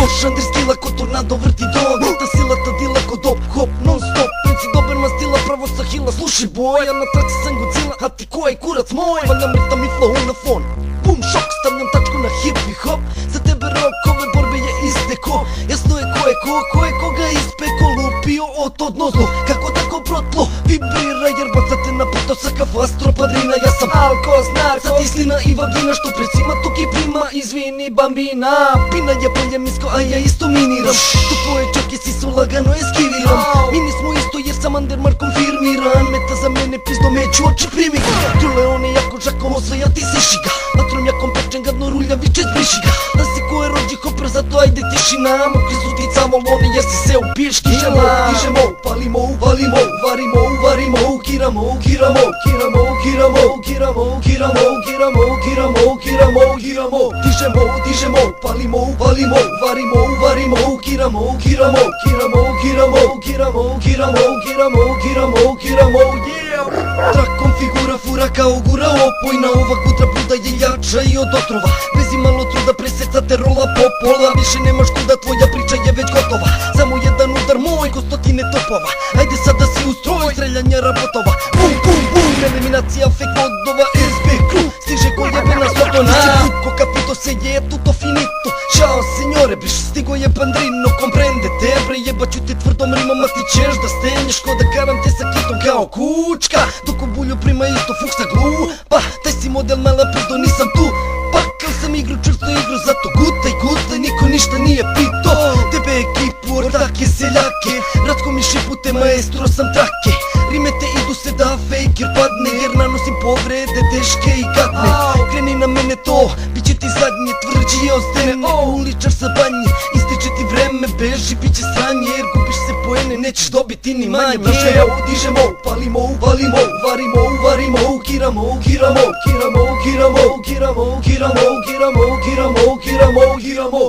Moš Andri stila ko tornado vrti dom. Ta sila ta dila ko dop hop non stop. Princi doberman stila pravo sa hila. Slušaj boja, na traci sam Godzilla, a ti ko je kurac moj? Valjam ritam i flow na fon. Bum šok, stavljam tačku na hip i hop. Za tebe rok ove borbe je isteko. Jasno je ko je koga ispeko. Lupio od odnozlu, kako tako protlo vibrira, jer bacate na puto sa kafastro padrina. Ja sam alkoz, narko, istina i vagina, što precima tuki prima. Izvini bambina, pina je polje misko, a ja isto miniram. Tu tvoje čoke si su lagano eskiviram. Mi nismo isto jer sam Undermark konfirmiran. Meta za mene pizdo meću oči primiga. Tu Leone jako žakom osvaja ti si šiga. Vatrom jakom pečen gadno rulja viče zbriši ga. Da si ko je rođi hopra, zato ajde tišina. Mokri su ti camoloni jer si se upiješ kišama. Dižemo, palimo, valimo, varimo, uvarimo, ukiramo, ukiramo, ukiramo, ukiramo, ukiramo, ukiramo, ukiramo, ukiramo, ukiramo, ukiramo. Dižemo, palimo, valimo, varimo, uvarimo, ukiramo, ukiramo, ukiramo, ukiramo, ukiramo, ukiramo, ukiramo, ukiramo, ukiramo, yeah! Trak konfigura fura kao gura opojna. Ova kutra buda je jača i od otrova. Bez imalo truda presecate rola po pola. Više nemaš kuda, tvoja priča je već gotova. Samo jedan udar moj ko stotine topova. Ajde sad da si u stroj streljanja rabotova. Bum, bum, bum, eliminacija fake modova. SB crew, stiže ko jebena sotona. Ko capito se je tutto finito. Ćao signore, biš stigo je pandrino. Komprendete, bre jebaću te tvrdom rimom. A ti ćeš da stenješ ko da karam te sa kitom kao kučka. Dok u bulju prima isto fuksa glupa. Taj si model mala pizdo, nisam tu. Pakao sam igru, čvrsto igru, zato gutaj, niko ništa nije pito. Tebe ekipu, ortake, seljake, Ratko mi šipute, maestro sam trake. Rimete idu se da fake jer padne, jer nanosim povrede teške i gadne. Kreni na mene to, bit će ti zadnje, tvrđi je ostene. Uličar sa banje, ističe ti vreme, beži, bit će sranje. Jer gubiš se poene, nećeš dobiti ni manje. Dižemo, palimo, valimo, varimo, uvarimo, ukiramo, ukiramo, ukiramo, ukiramo, ukiramo, ukiramo, ukiramo, ukiramo, ukiramo, ukiramo.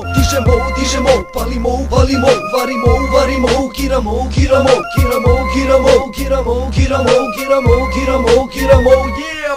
Dižemo, palimo, valimo, varimo, uvarimo, ukiramo, ukiramo, ukiramo, ukiramo, ukiramo, ukiramo, ukiramo, ukiramo, ukiramo, yeah!